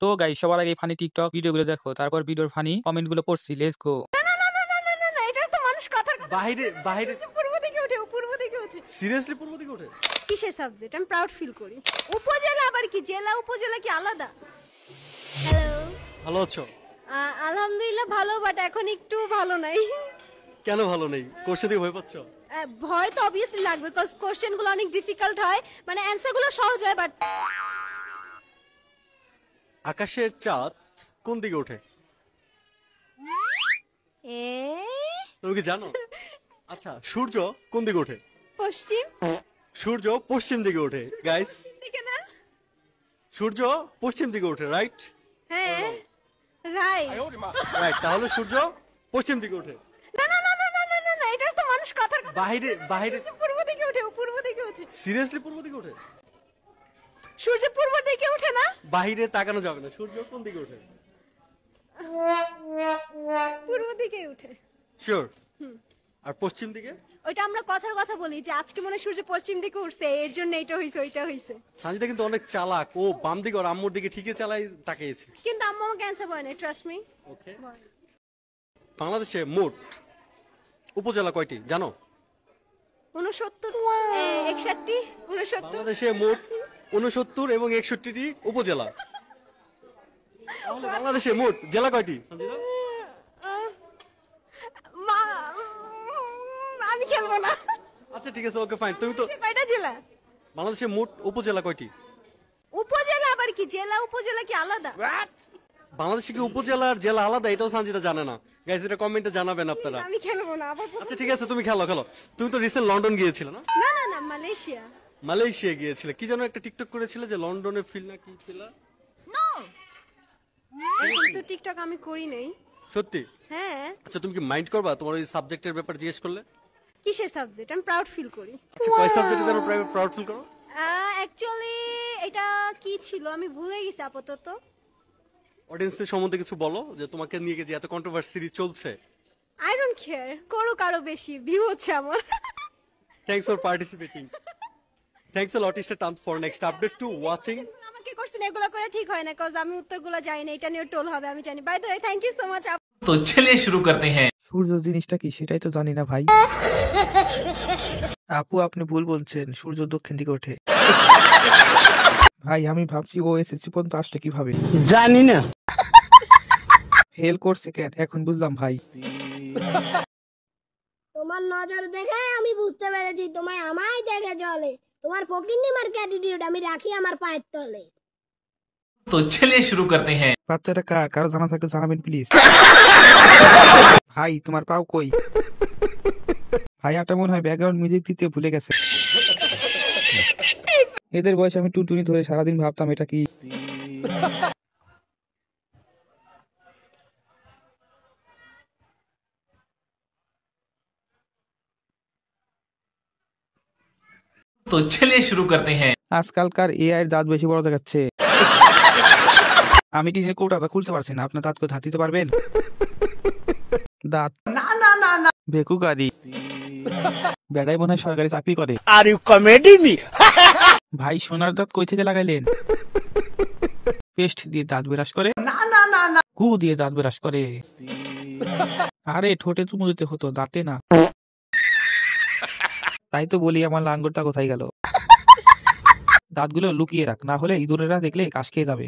তো গাইস সবার আগে ফানি টিকটক ভিডিওগুলো দেখো, তারপর ভিডিওর ফানি কমেন্টগুলো পড়ছি। Let's go. না এটা তো মানুষ কথার কথা বাইরে বাইরে পূর্ব দিকে ওঠে, পূর্ব দিকে ওঠে। সিরিয়াসলি পূর্ব দিকে ওঠে? কিসের সাবজেক্ট? আমি প্রাউড ফিল করি। উপজেলা আবার কি? জেলা উপজেলা কি আলাদা? হ্যালো, ভালো আছো? আলহামদুলিল্লাহ ভালো, বাট এখন একটু ভালো নাই। কেন ভালো নেই? কোর্সে দিয়ে ভয় পাচ্ছ? ভয় তো অবভিয়াসলি লাগবে, বিকজ কোশ্চেন গুলো অনেক ডিফিকাল্ট হয়, মানে অ্যানসার গুলো সহজ হয় বাট। আকাশের চাঁদ কোন দিকে ওঠে? তুমি কি জানো? আচ্ছা, সূর্য কোন দিকে ওঠে? পশ্চিম। সূর্য পশ্চিম দিকে ওঠে গাইস। দিকে না? সূর্য পশ্চিম দিকে ওঠে, রাইট? হ্যাঁ রাইট। রাইট, তাহলে সূর্য পশ্চিম দিকে ওঠে। না না না না না না না না, এটা তো মানুষ কথার কথা। বাইরে বাইরে পূর্ব দিকে ওঠে, পূর্ব দিকে ওঠে। সিরিয়াসলি পূর্ব দিকে ওঠে? সূর্য পূর্ব দিকে ওঠে না? বাইরে তাকানো যাবে না। সূর্য কোন দিকে ওঠে? পূর্ব দিকে ওঠে। শিওর? আর পশ্চিম দিকে? ওইটা আমরা কথার কথা বলি যে আজকে মনে হয় সূর্য পশ্চিম দিকে উঠছে, এর জন্য এটা হইছে ওইটা হইছে। সানজিদা কিন্তু অনেক চালাক, ও বাম দিকে আর আম্মুর দিকে ঠিকই চালাই তাকিয়েছে। কিন্তু আম্মু আমাকে অ্যানসার বলে না, ট্রাস্ট মি। ওকে, বাংলাদেশে মোট উপজেলা কয়টি জানো? 69, 61, 69। বাংলাদেশে মোট 69 এবং 61টি উপজেলা। তাহলে বাংলাদেশে মোট জেলা কয়টি সঞ্জিদা? আমি খেলবো না। আচ্ছা ঠিক আছে, ওকে ফাইন। তুমি তো কয়টা জেলা? বাংলাদেশে মোট উপজেলা কয়টি? উপজেলা আবার কি? জেলা উপজেলা কি আলাদা? বাংলাদেশে কি উপজেলা আর জেলা আলাদা? এটাও সঞ্জিদা জানে না। গাইস, এটা কমেন্টে জানাবেন আপনারা। আমি খেলবো না আবার। আচ্ছা ঠিক আছে, তুমি খেলো খেলো। তুমি তো রিসেন্ট লন্ডন গিয়েছিলে না? না না না, মালয়েশিয়া। মালয়েশিয়া গিয়েছিলে, কি যেন একটা টিকটক করেছিলে যে লন্ডনে ফিল না কি ছিল? তো টিকটক আমি করি নাই। সত্যি? হ্যাঁ। আচ্ছা, তুমি কি মাইন্ড করবা তোমার ওই সাবজেক্টের ব্যাপার জিজ্ঞেস করলে? কিসের সাবজেক্ট? আমি প্রাউড ফিল করি। আচ্ছা, কয় সাবজেক্টে যেন প্রাউড ফিল করো? অ্যাকচুয়ালি এটা কি ছিল আমি ভুলে গেছি আপাতত। অডিয়েন্সদের সম্বন্ধে কিছু বলো, যে তোমাকে নিয়ে যে এত কন্ট্রোভার্সি চলছে। আই ডোন্ট কেয়ার, করো কারো বেশি ভিউ হচ্ছে আমার। Thanks for participating. Thanks a lot Easter terms for next update two watching. আমাকে কোশ্চেন এগুলো করে ঠিক হয় না, কজ আমি উত্তরগুলো জানি না, এটা নিয়ে টোল হবে আমি জানি। By the way, thank you so much. तो चलिए शुरू करते हैं। সূর্য জিনিসটা কি সেটাই তো জানি না ভাই। আপু আপনি ভুল বলছেন, সূর্য দক্ষিণ দিকে ওঠে। ভাই আমি ভাবছি ও এসএসসি পর্যন্ত আসলে কিভাবে, জানি না। ফেল করছে কেন, এখন বুঝলাম ভাই। তোমার নজর দেখে আমি বুঝতে পেরেছি তোমায় আমায় দেখে চলে। তোমার ফকিন্নি মার অ্যাটিটিউড আমি রাখি আমার পায়ের তলে। तो चलिए शुरू करते हैं। বাচ্চাটা কার, কারো জানা থাকলে জানাবেন প্লিজ। ভাই তোমার পাও কই? ভাই একটা মনে হয় ব্যাকগ্রাউন্ড মিউজিক দিতে ভুলে গেছে। এদের বয়সে আমি টুনটুনি ধরে সারাদিন ভাবতাম এটা কি। तो चलिए शुरू करते हैं। আজকালকার এআই এর দাঁত বেশি বড় দেখাচ্ছে। আমি টিনের কৌটাটা খুলতে পারছি না, আপনার দাঁতকে ধাত দিতে পারবেন? দাঁত না না না না, ভেকুগাড়ি বেড়াই মনে হয় সরকারি চাকরি করে। Are you comedy me? ভাই সোনার দাঁত কই থেকে লাগাইলেন? পেস্ট দিয়ে দাঁত ব্রাশ করে? না না না না, গু দিয়ে দাঁত ব্রাশ করে। আরে ঠোঁটে চুমু দিতে হতো, দাঁতে না। তাই তো বলি আমার লাঙ্গরটা কোথায় গেল। দাঁতগুলো লুকিয়ে রাখ, না হলে ইঁদুরেরা দেখলে কাশ খেয়ে যাবে।